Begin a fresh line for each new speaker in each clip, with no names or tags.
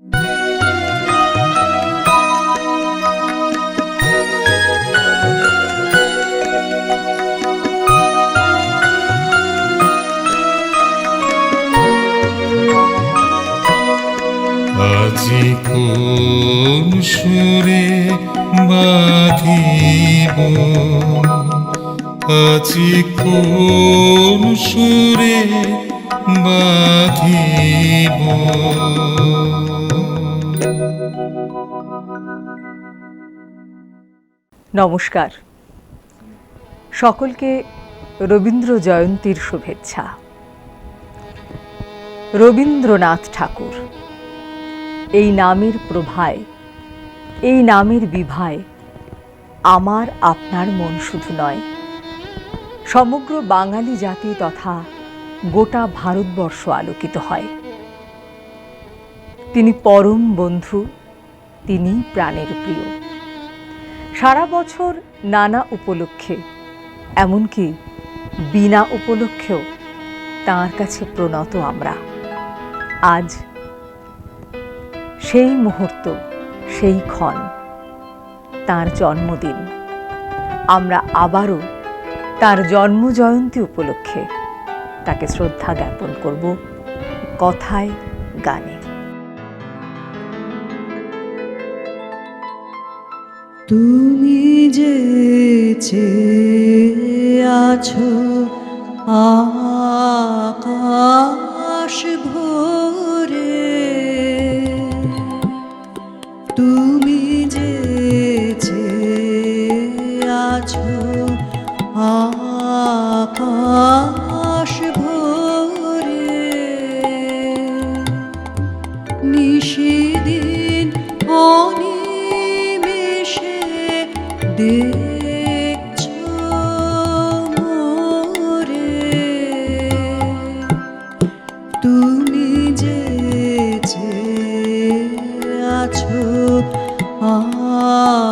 আজি কোন সুরে বাঁধিব, আজি কোন সুরে বাঁধিব।
নমস্কার, সকলকে রবীন্দ্র জয়ন্তীর শুভেচ্ছা। রবীন্দ্রনাথ ঠাকুর, এই নামের প্রভায়, এই নামের বিভায় আমার আপনার মন শুধু নয়, সমগ্র বাঙালি জাতি তথা গোটা ভারতবর্ষ আলোকিত হয়। তিনি পরম বন্ধু, তিনি প্রাণের প্রিয়। সারা বছর নানা উপলক্ষে, এমনকি বিনা উপলক্ষেও তাঁর কাছে প্রণত আমরা। আজ সেই মুহূর্ত, সেই ক্ষণ, তাঁর জন্মদিন। আমরা আবারও তাঁর জন্মজয়ন্তী উপলক্ষে তাকে শ্রদ্ধা জ্ঞাপন করব কথায়, গানে।
তুমি যে চেয়ে আছো আকাশ ভরে, তুমি যে চেয়ে আছো আকাশ ভরে, নিশিদিন অনিমেষে দেখছো মোরে, তুমি যে চেয়ে আছো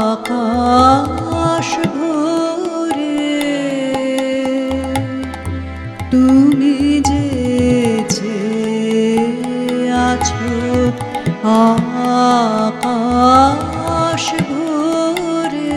আকাশ ভরে, তুমি যে চেয়ে আছো আকাশ ভরে।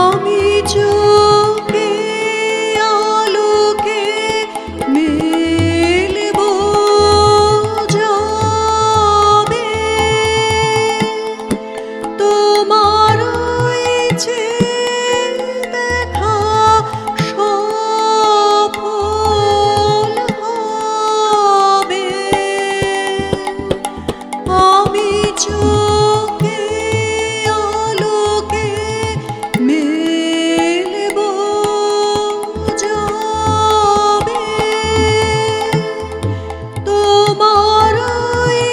আমি চোখে আলোকে মেলব যাবে, তোমার ইচ্ছে দেখা সফল হবে। আমি চোখে আলোকে মেলব যাবে, তোমার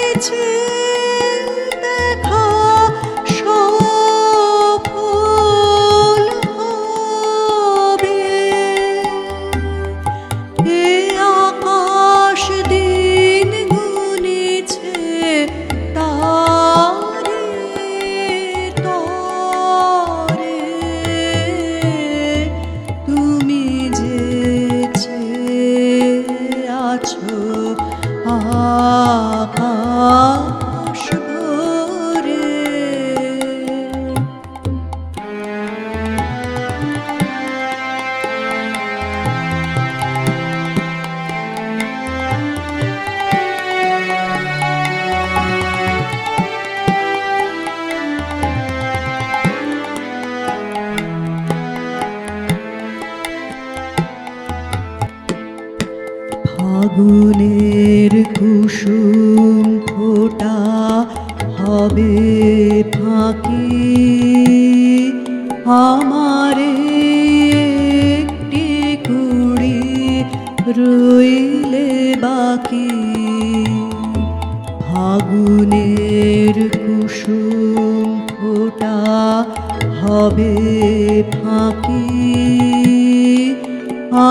ইচ্ছে দেখা সফল হবে। এ আকাশ দিন গুনেছে তারে তরে, তুমি যে চেয়ে আছো আকাশ ভরে। ফাগুনের কুসুম ফোটা হবে ফাঁকি, আমার একটি কুড়ি রইলে বাকি। ফাগুনের কুসুম ফোটা হবে ফাঁকি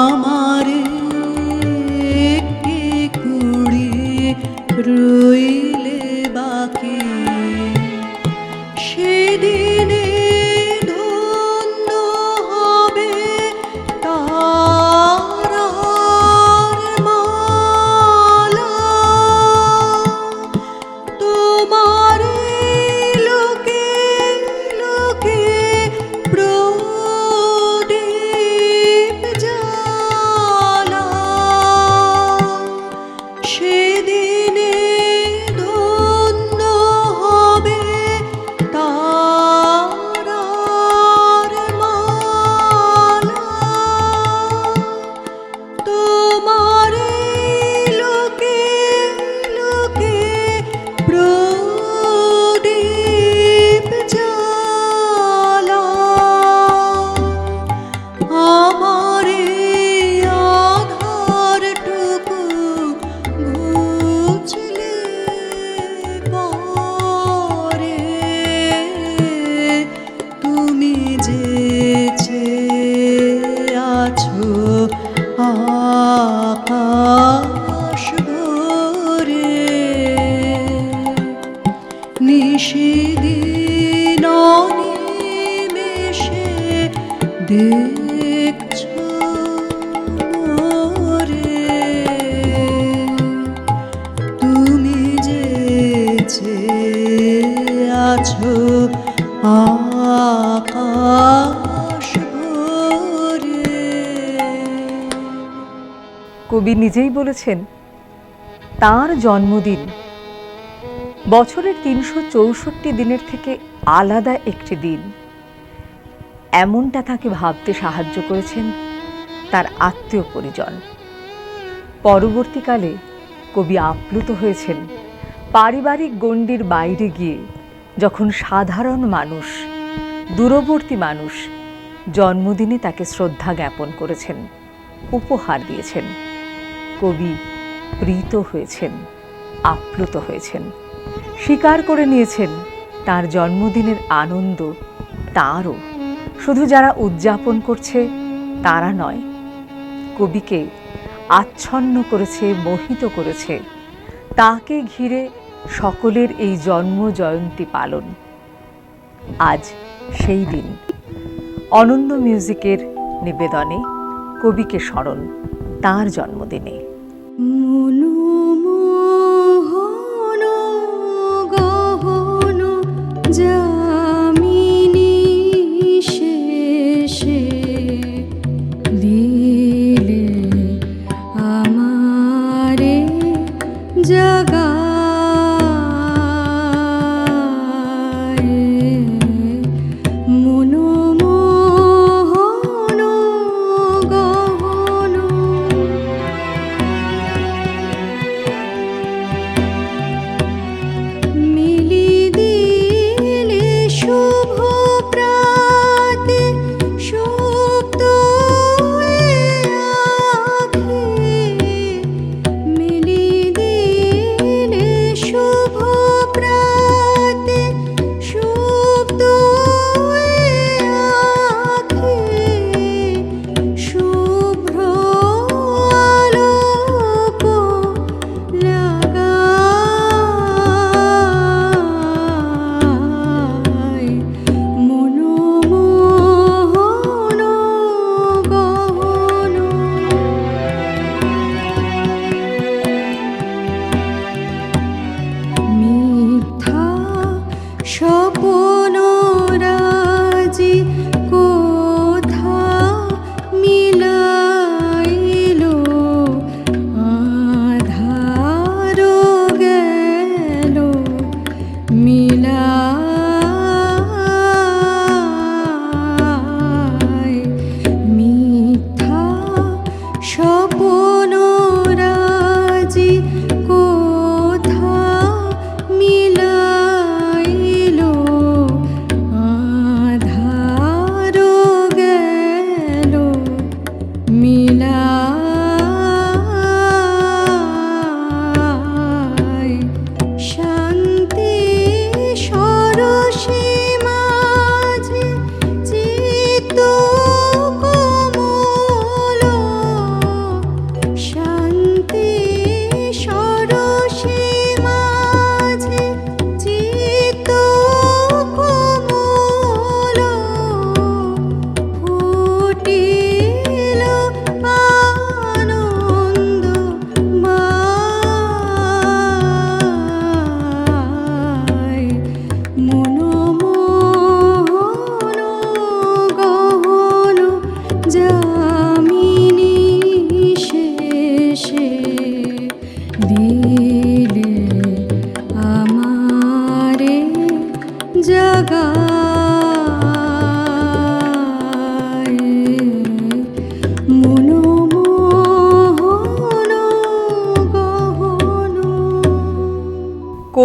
আমারে একটি কুড়ি রইলে বাকি সেদিনে ধন্য হবে তারার মালা তোমার লোকে লোকে প্রদীপ জ্বালা সেদিনে ধন্য হবে তারার মালা তোমার লোকে লোকে প্রদীপ জ্বালা আমারে আধারটুকু ঘুচলে পরে তুমি যে চেয়ে আছো আকাশ ভরে নিশিদিন অনিমেষে দেখছো মোরে তুমি যে চেয়ে আছো আকাশ ভরে
কবি নিজেই বলেছেন তার জন্মদিন বছরের ৩৬৪ দিনের থেকে আলাদা একটি দিন, এমনটা তাকে ভাবতে সাহায্য করেছেন তার আত্মীয় পরিজন। পরবর্তীকালে কবি আপ্লুত হয়েছেন পারিবারিক গণ্ডির বাইরে গিয়ে যখন সাধারণ মানুষ, দূরবর্তী মানুষ জন্মদিনে তাকে শ্রদ্ধা জ্ঞাপন করেছেন, উপহার দিয়েছেন। কবি প্রীত হয়েছেন, আপ্লুত হয়েছেন, স্বীকার করে নিয়েছেন তার জন্মদিনের আনন্দ তাঁরও, শুধু যারা উদযাপন করছে তারা নয়, কবিকে আচ্ছন্ন করেছে, মোহিত করেছে তাকে ঘিরে সকলের এই জন্ম জয়ন্তী পালন। আজ সেই দিন। অনন্য মিউজিকের নিবেদনে কবিকে স্মরণ তাঁর জন্মদিনে।
মনোমোহন গহন যামিনী শেষে দিলে আমারে জাগায় মনোমোহন গহন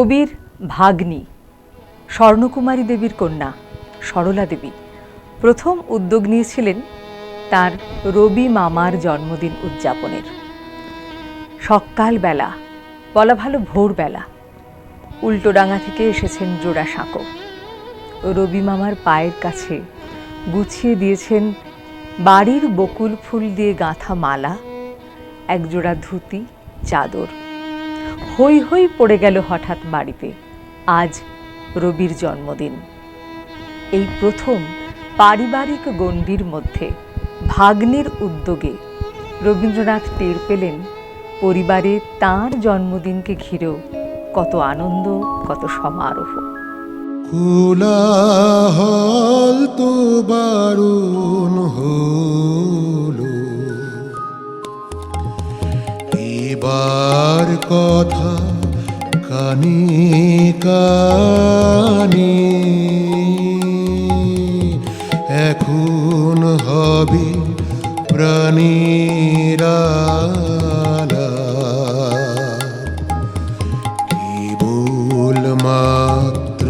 কবির ভাগ্নী স্বর্ণকুমারী দেবীর কন্যা সরলা দেবী প্রথম উদ্যোগ নিয়েছিলেন তার রবি মামার জন্মদিন উদযাপনের। সকালবেলা, বলা ভালো ভোরবেলা, উল্টোডাঙা থেকে এসেছেন জোড়াসাঁকো। রবি মামার পায়ের কাছে গুছিয়ে দিয়েছেন বাড়ির বকুল ফুল দিয়ে গাঁথা মালা, একজোড়া ধুতি, চাদর। হৈ হৈ পড়ে গেল হঠাৎ বাড়িতে, আজ রবির জন্মদিন। এই প্রথম পারিবারিক গণ্ডির মধ্যে ভাগ্নির উদ্যোগে রবীন্দ্রনাথ টের পেলেন পরিবারে তাঁর জন্মদিনকে ঘিরেও কত আনন্দ, কত সমারোহ।
কোলাহল তো বারণ হলো, এবার কথা কানে কানে, এখন হবে প্রাণের আলাপ, কেবল মাত্র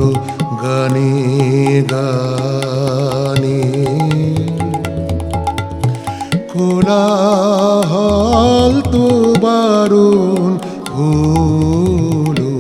গানে গানে। কোলাহল তো বারণ হলো।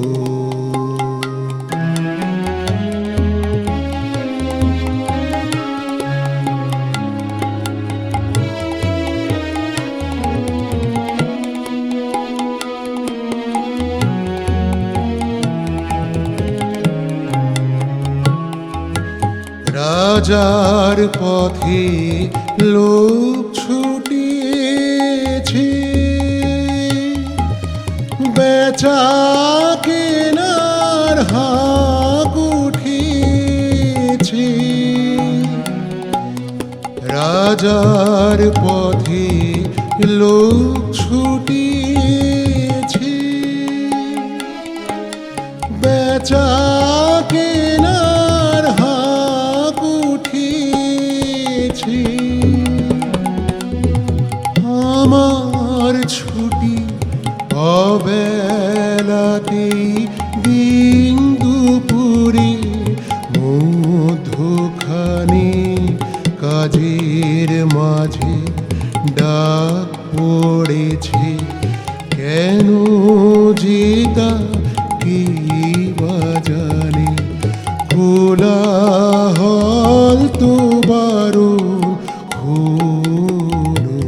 রাজার পথে লোক ছুটিয়েছে, বেচা কেনার হাক উঠিয়েছে। রাজার পথে লোক ছুটিয়েছে, বেচা কেনার হাক উঠিয়েছে। আমার ছুটি অবেলাতেই দিন দুপুরে মধ্যখানে কাজের মাঝে ডাক পড়েছে। কেন যেতা কি বা জানে, কোলাহল তো বারণ হলো।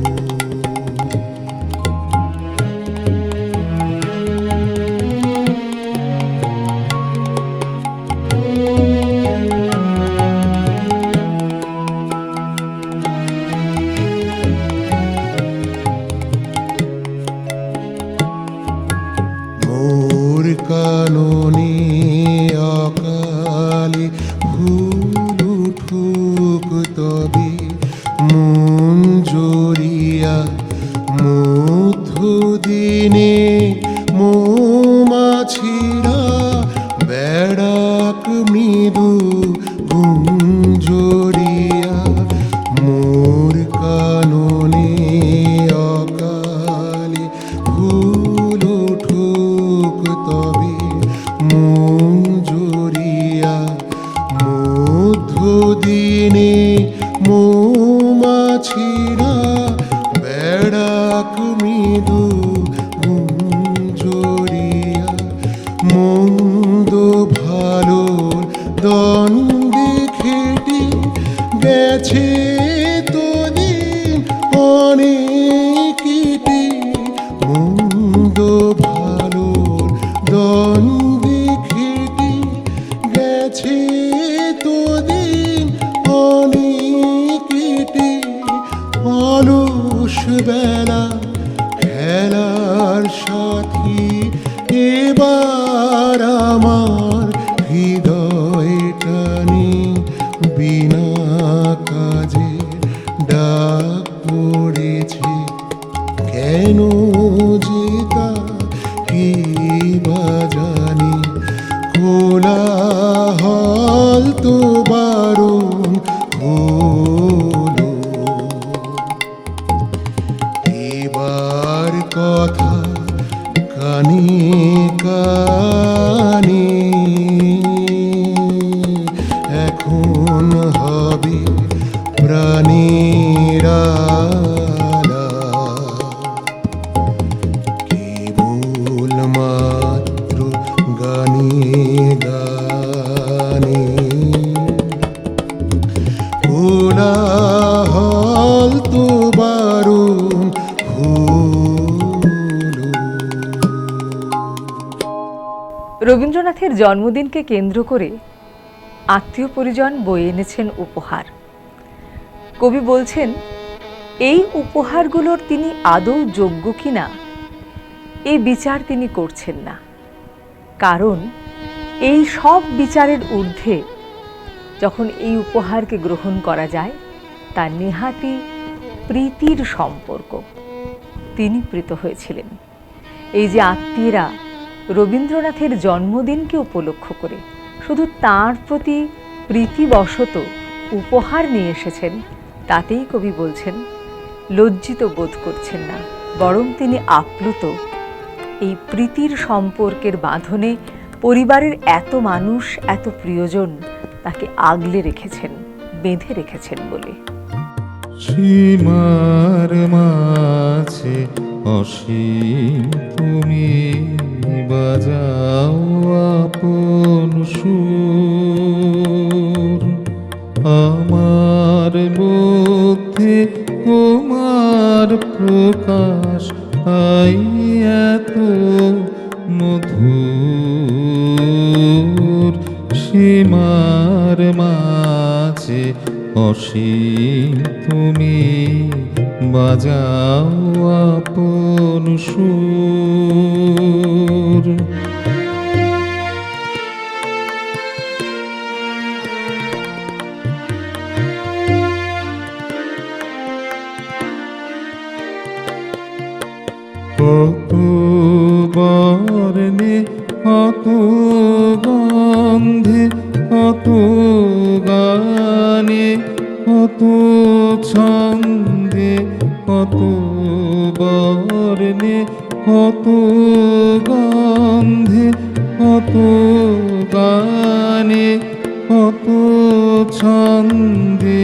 মোর কাননে অকালে ভুল উঠুক তবে, মন জড়িয়া মধ্যদিনে মৌমাছিরা বেড়াক মৃদু গুঞ্জরিয়া। মোর কাননে অকালে ভুল উঠুক তবে, মন জড়িয়া মধ্যদিনে মৌমাছিরা বেড়াক মৃদু গুঞ্জরিয়া। মন্দ ভালো দ্বন্দ্বে খেটে গেছে তোদিন অনেক কেটে। মন্দ ভালো দ্বন্দ্বে খেটে গেছে তোদিন অনেক কেটে। অলস বেলা খেলার সাথী এবার আমার হৃদয় টানে, বিনা কাজে ডাক পড়েছে। কেন যেতা কি বা জানে, কোলাহল তো বারণ হলো। এবার কথা কানে কানে,
রবীন্দ্রনাথের জন্মদিনকে কেন্দ্র করে আত্মীয় পরিজন বয়ে এনেছেন উপহার। কবি বলছেন, এই উপহারগুলোর তিনি আদৌ যোগ্য কিনা এই বিচার তিনি করছেন না, কারণ এই সব বিচারের ঊর্ধ্বে যখন এই উপহারকে গ্রহণ করা যায় তা নেহাতি প্রীতির সম্পর্ক। তিনি প্রীত হয়েছিলেন। এই যে আত্মীয়রা রবীন্দ্রনাথের জন্মদিনকে উপলক্ষ করে শুধু তাঁর প্রতি প্রীতিবশত উপহার নিয়ে এসেছেন, তাতেই কবি বলছেন লজ্জিত বোধ করছেন না, বরং তিনি আপ্লুত। এই প্রীতির সম্পর্কের বাঁধনে পরিবারের এত মানুষ, এত প্রিয়জন তাকে আগলে রেখেছেন, বেঁধে রেখেছেন বলে।
সীমার মাঝে অসীম তুমি বাজাও আপন সুর, আমার মধ্যে তোমার প্রকাশ আই এত মধুর। সীমার মাঝে অসীম তুমি বাজাও আপন সুর। কত বর্ণে কত গন্ধে কত গানে কত ছন্দে কত বর্ণে কত গন্ধে কত গানে কত ছন্দে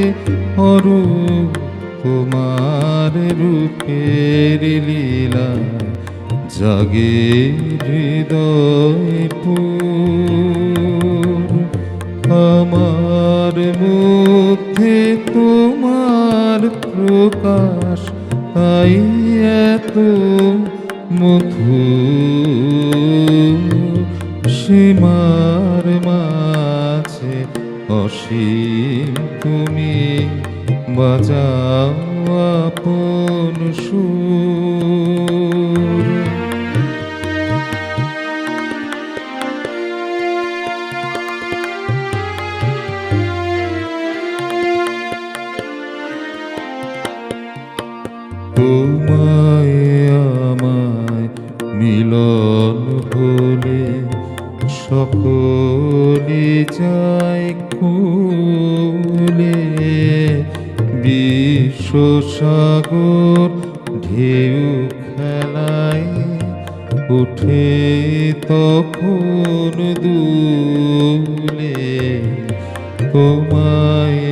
অরূপ তোমার রূপের লীলা জাগে হৃদয় পুর। আমার মধ্যে তোমার প্রকাশ তাই এত মধুর। সীমার মাঝে অসীম তুমি বাজাও আপন সুর। তোমায় আমায় মিলন হলে সকলে যায় খুলে। বিশ্বসাগর ঢেউ খেলায় উঠে তখন দুলে। তোমায়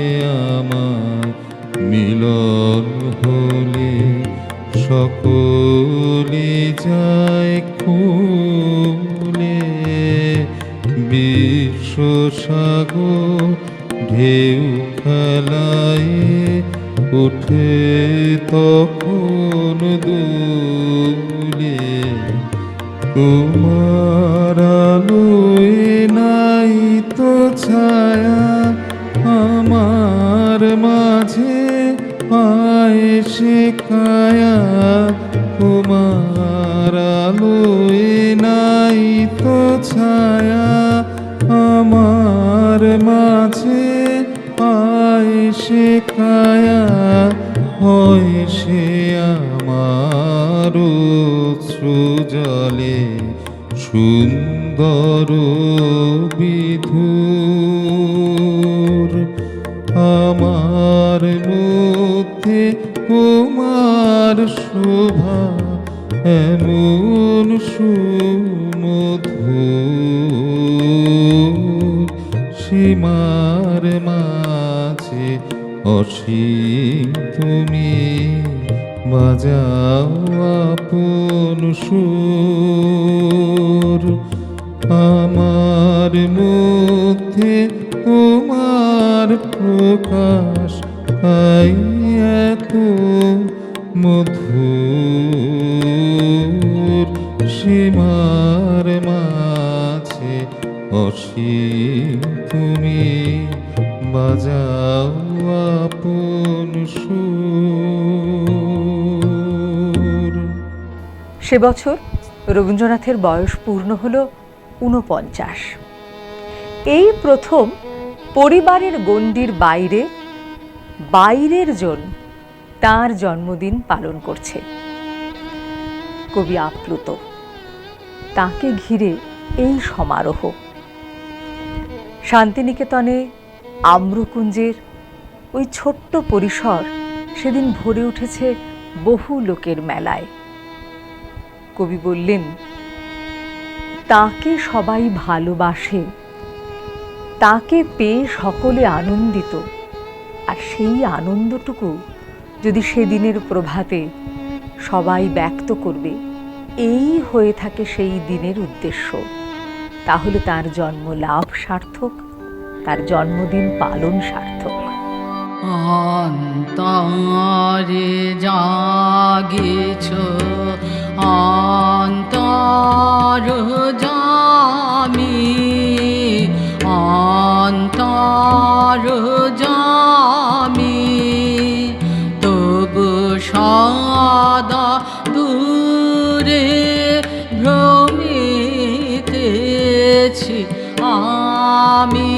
আমার মিলন হলে সকলে যায় খুলে। বিশ্বসাগর ঢেউ খেলায় উঠে তখন দুলে। তোমার আলোয় নাই তো ছায়া আমার মাঝে পায় সে কায়া। তোমার আলোয় নাই তো ছায়া আমার মাঝে পায় সে কায়া। হয় সে আমার সৃজলে সুন্দর বিধুর। আমার মধ্যে তোমার শোভা এমন সুমধুর। সীমার মাঝে অসীম তুমি বাজাও আপন সুর। আমার মধ্যে তোমার প্রকাশ তাই এত মধুর। সীমার মাঝে অসীম তুমি বাজাও আপন সুর।
সে বছর রবীন্দ্রনাথের বয়স পূর্ণ হল ৪৯। এই প্রথম পরিবারের গণ্ডির বাইরের জন তার জন্মদিন পালন করছে। কবি আপ্লুত, তাকে ঘিরে এই সমারোহ। শান্তিনিকেতনে আম্রকুঞ্জের ওই ছোট্ট পরিসর সেদিন ভরে উঠেছে বহু লোকের মেলায়। কবি বললেন, তাকে সবাই ভালোবাসে, তাকে পেয়ে সকলে আনন্দিত, আর সেই আনন্দটুকু যদি সেদিনের প্রভাতে সবাই ব্যক্ত করবে, এই হয়ে থাকে সেই দিনের উদ্দেশ্য, তাহলে তার জন্ম লাভ সার্থক, তার জন্মদিন পালন সার্থক।
অন্তরে জাগিছ অন্তর জামি, অন্তর জামি, তবু সদা দূরে ভ্রমিতেছি আমি।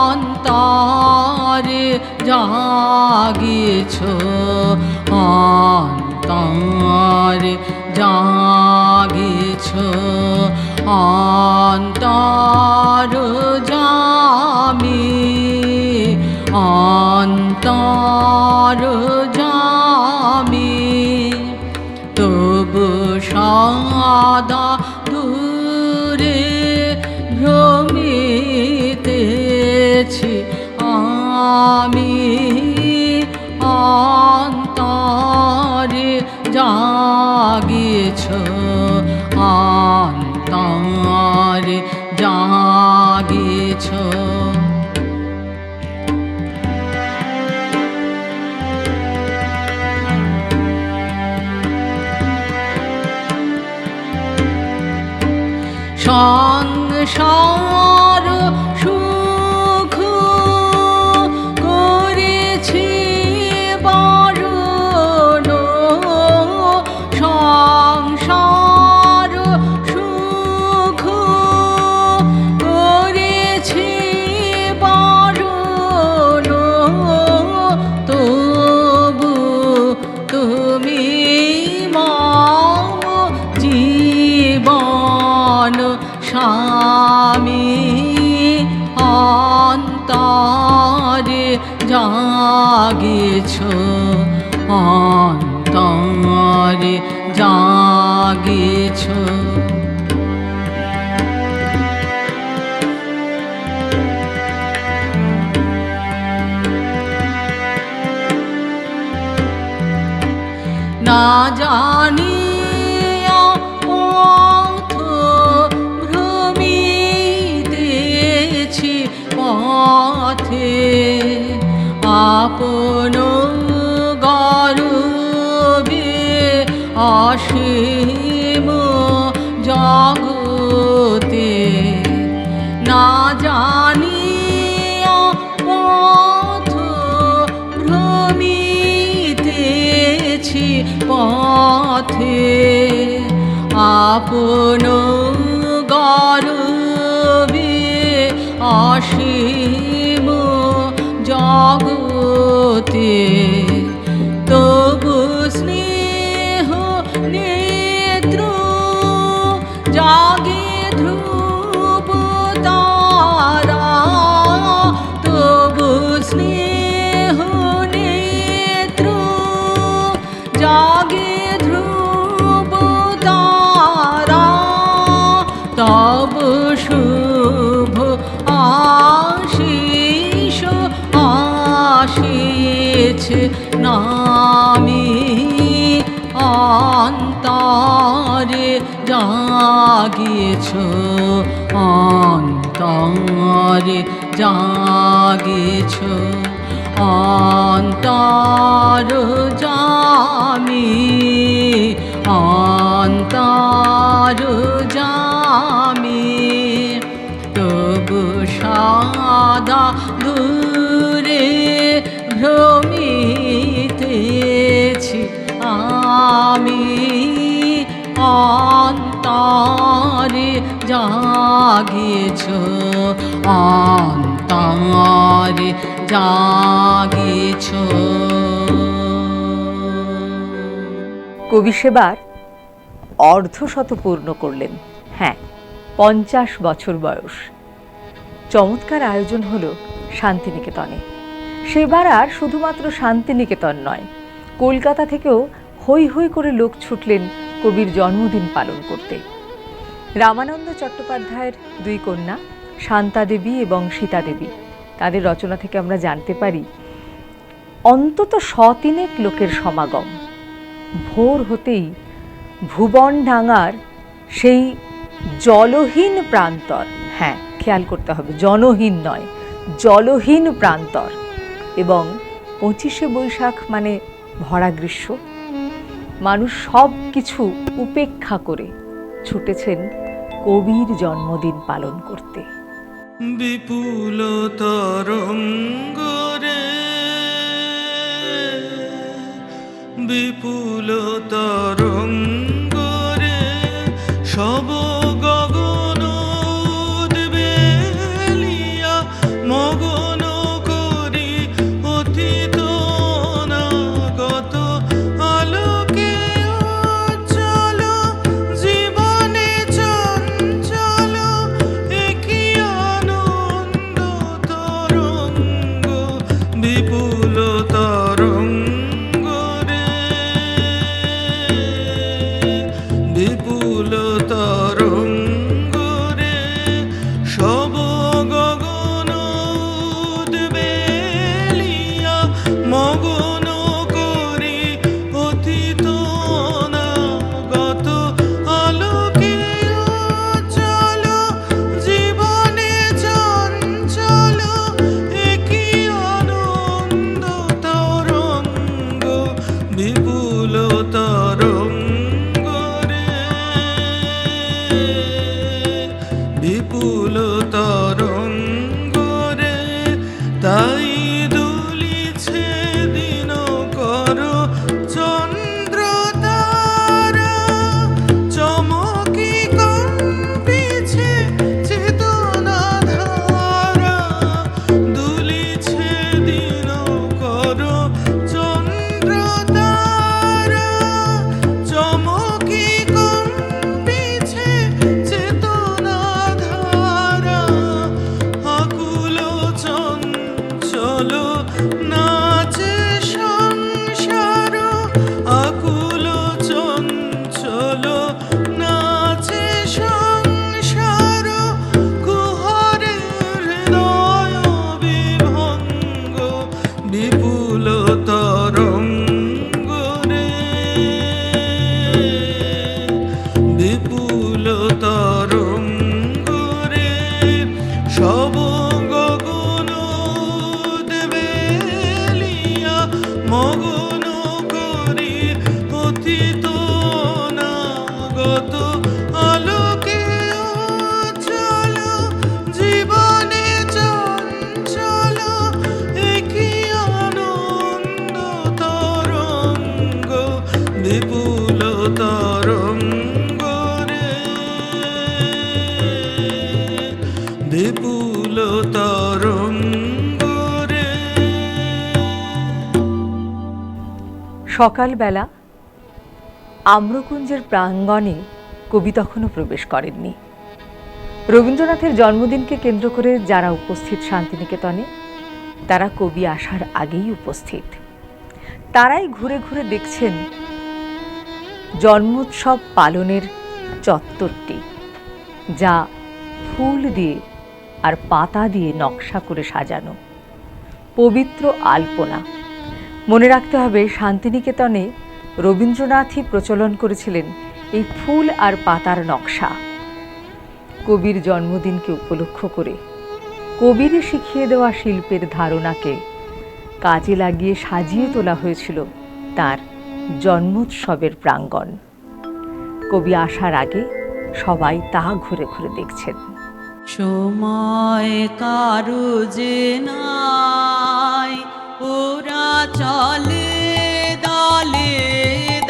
অন্তরে জাগিছ অন্তরে জাগিছ অন্তর জামি, অন্তর জামি, তবু সদা দূরে ভ্রমিতেছি আমি। অন্তরে জাগিছ অন্তরে জাগিছ। সংসার সুখ করেছি বারণ, সংসার সুখ করেছি বারণ, তবু তুমি মম জীবন স্বামী। অন্তরে জাগিছ অন্তরে জাগিছ। না জানিয়া পথ ভ্রমিতেছি পথে, আপন গর্বে অসীম জগতে। না জানিয়া পথ ভ্রমিতেছি পথে, আপন গর্বে অসীম জগতে। তবু স্নেহ নেত্র জাগে ধ্রুব তারা, তবু স্নেহ নেত্র জাগে ধ্রুব তারা। তব শুভ আশিস আসিছে নামি। অন্তরে জাগিছ অন্তরে জাগিছ অন্তর জামি, অন্তর জামি। অন্তরে জাগিয়েছ, অন্তরে জাগিয়েছ।
কবি সেবার অর্ধশত পূর্ণ করলেন। হ্যাঁ, 50 বছর বয়স। চমৎকার আয়োজন হলো শান্তিনিকেতনে। সেবার আর শুধুমাত্র শান্তিনিকেতন নয়, কলকাতা থেকেও হৈ হৈ করে লোক ছুটলেন কবির জন্মদিন পালন করতে। রামানন্দ চট্টোপাধ্যায়ের 2 কন্যা শান্তা দেবী এবং সীতা দেবী, তাদের রচনা থেকে আমরা জানতে পারি অন্তত 100-3 লোকের সমাগম। ভোর হতেই ভুবনডাঙ্গার সেই জলহীন প্রান্তর, হ্যাঁ খেয়াল করতে হবে, জনহীন নয়, জলহীন প্রান্তর, এবং 25শে বৈশাখ মানে ভরা গ্রীষ্ম, মানুষ সব কিছু উপেক্ষা করে ছুটেছেন কবির জন্মদিন পালন করতে।
বিপুল তরঙ্গ রে, বিপুল তরঙ্গ রে, সব গগন উদ্বেলিয়া মগন করি অতীত অনাগত আলোকে উজ্জ্বল জীবনে চঞ্চল একই আনন্দ তরঙ্গ, বিপুল তরঙ্গ রে, বিপুল তরঙ্গ রে, সব গগন উদ্বেলিয়া মগন করি অতীত অনাগত আলোকে উজ্জ্বল জীবনে চঞ্চল একই আনন্দ তরঙ্গ, বিপুল তরঙ্গ রে, বিপুল তরঙ্গ রে। তাই দুলিছে দিনকর চন্দ্র তারা, চমকি কম্পিছে চেতনা ধারা, দুলিছে দিনকর চন্দ্র তারা, চমকি কম্পিছে চেতনা ধারা, আকুল চঞ্চল নাচে সংসার, আকুল চঞ্চল নাচে সংসার, কুহরে হৃদয় বিভঙ্গ, বিপুল তরঙ্গ রে, বিপুল তরঙ্গ রে, সব গগন উদ্বেলিয়া মগন করি অতীত অনাগত আলোকে উজ্জ্বল জীবনে চঞ্চল একই আনন্দ তরঙ্গ, বিপুল তরঙ্গ রে, বিপুল তরঙ্গ রে।
সকালবেলা আম্রকুঞ্জের প্রাঙ্গণে কবি তখনও প্রবেশ করেননি। রবীন্দ্রনাথের জন্মদিনকে কেন্দ্র করে যারা উপস্থিত শান্তিনিকেতনে, তারা কবি আসার আগেই উপস্থিত। তারাই ঘুরে ঘুরে দেখছেন জন্মোৎসব পালনের চত্বরটি, যা ফুল দিয়ে আর পাতা দিয়ে নকশা করে সাজানো, পবিত্র আলপনা। মনে রাখতে হবে, শান্তিনিকেতনে রবীন্দ্রনাথই প্রচলন করেছিলেন এই ফুল আর পাতার নকশা। কবির জন্মদিনকে উপলক্ষ করে কবিরই শিখিয়ে দেওয়া শিল্পের ধারণাকে কাজে লাগিয়ে সাজিয়ে তোলা হয়েছিল তার জন্মোৎসবের প্রাঙ্গণ। কবি আসার আগে সবাই তা ঘুরে ঘুরে দেখছেন।
সময় কারো যে নাই, ওরা চলে দলে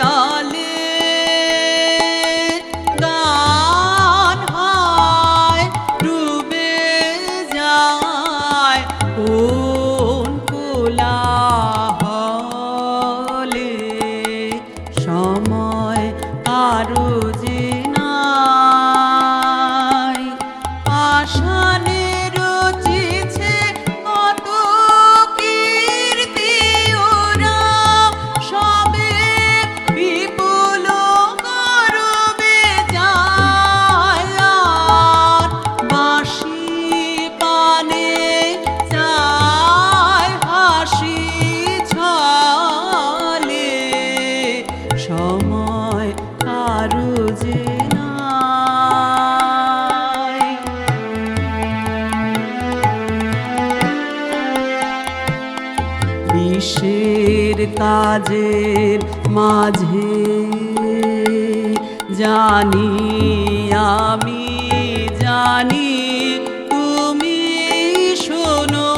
দলে, কিসের কাজের মাঝে জানি আমি জানি তুমি শোনো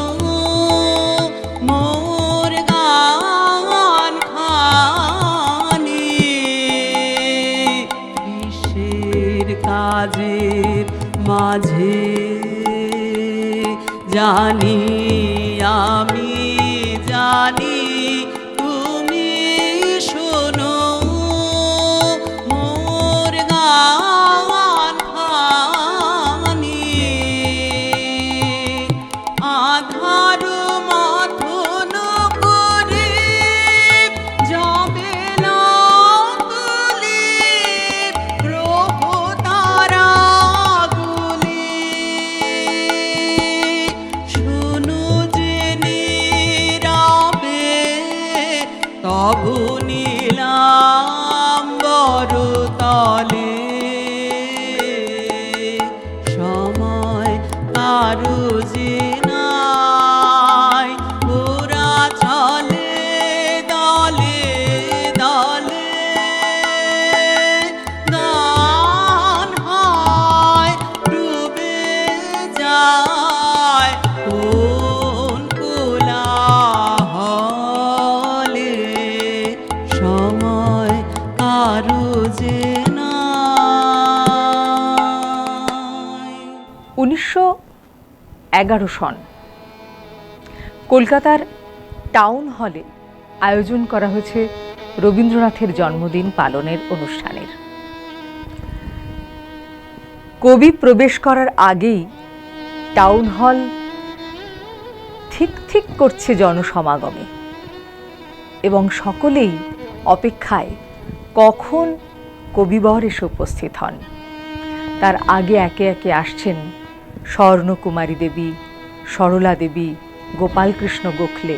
মোর গান খানি কিসের কাজের মাঝে জানি আমি জানি তুমি শোনো মোর গান খানি আধার মাথন করে যাবে না তুলি গ্রহ তারা গুলি শোনো জেনে রাবে তবু নীলাম বরতলে সময় কারো যে নাই ওরা চলে দলে দলে গান হয় ডুবে যায় কোন কোলাহলে সময় কারো যে নাই।
1911 সন কলকাতার টাউন হলে আয়োজন করা হয়েছে রবীন্দ্রনাথের জন্মদিন পালনের অনুষ্ঠানের। কবি প্রবেশ করার আগেই টাউন হল ঠিক ঠিক করছে জনসমাগমে এবং সকলেই অপেক্ষায় কখন কবিবর এসে উপস্থিত হন। তার আগে একে একে আসছেন স্বর্ণকুমারী দেবী, সরলা দেবী, গোপালকৃষ্ণ গোখলে।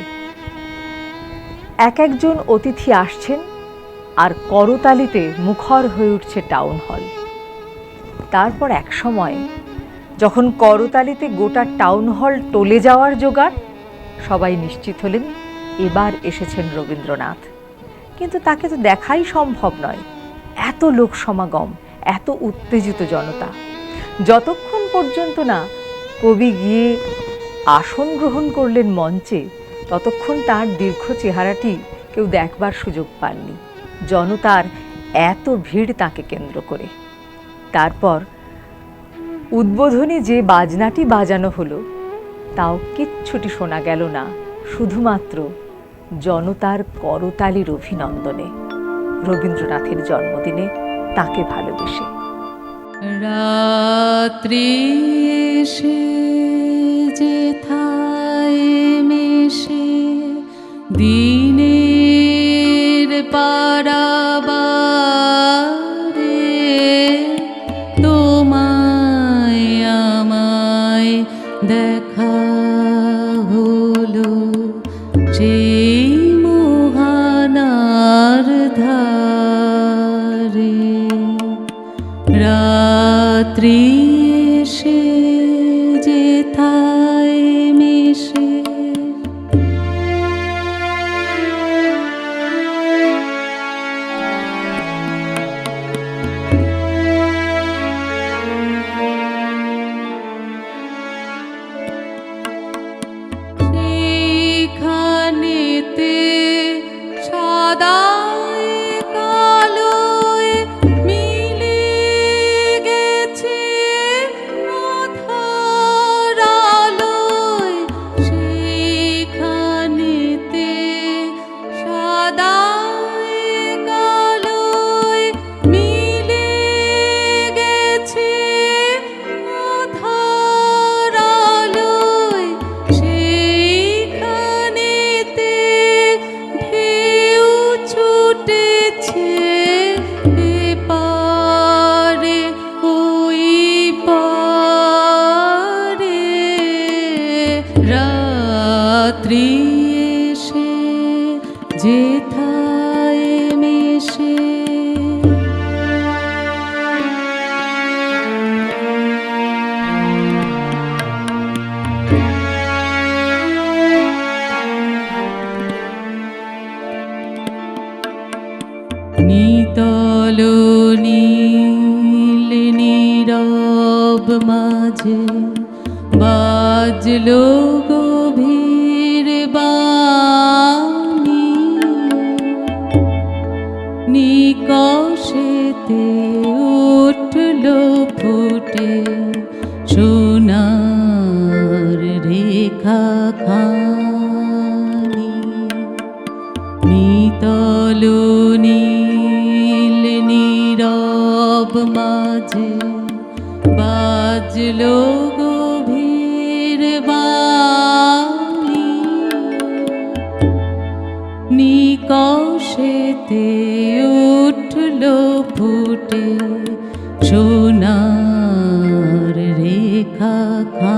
এক একজন অতিথি আসছেন আর করতালিতে মুখর হয়ে উঠছে টাউন হল। তারপর এক সময় যখন করতালিতে গোটা টাউন হল টলে যাওয়ার জোগাড়, সবাই নিশ্চিত হলেন এবার এসেছেন রবীন্দ্রনাথ। কিন্তু তাকে তো দেখাই সম্ভব নয়, এত লোক সমাগম, এত উত্তেজিত জনতা। যতক্ষণ পর্যন্ত না কবি গিয়ে আসন গ্রহণ করলেন মঞ্চে, ততক্ষণ তার দীর্ঘ চেহারাটি কেউ দেখবার সুযোগ পাননি, জনতার এত ভিড় তাকে কেন্দ্র করে। তারপর উদ্বোধনী যে বাজনাটি বাজানো হলো তাও কিচ্ছুটি শোনা গেল না, শুধুমাত্র জনতার করতালির অভিনন্দনে, রবীন্দ্রনাথের জন্মদিনে তাকে ভালোবেসে।
রাত্রি এসে যেথায় মেশে দিনের পারাবারে তোমায় আমায় দেখা হলো সেই মোহনার ধারে। রাত্রি এসে যেথায় মেশে সেইখানেতে সাদায় কালোয় মিলে গেছে মাথা মাঝে বাজলো গভীর বাণী, নিকষেতে উঠলো ফুটে সোনার রেখা খানি। নিতল নীল নীরব মাঝে বাজলো গভীর বাণী, নিকষেতে উঠলো ফুটে সোনার রেখা খা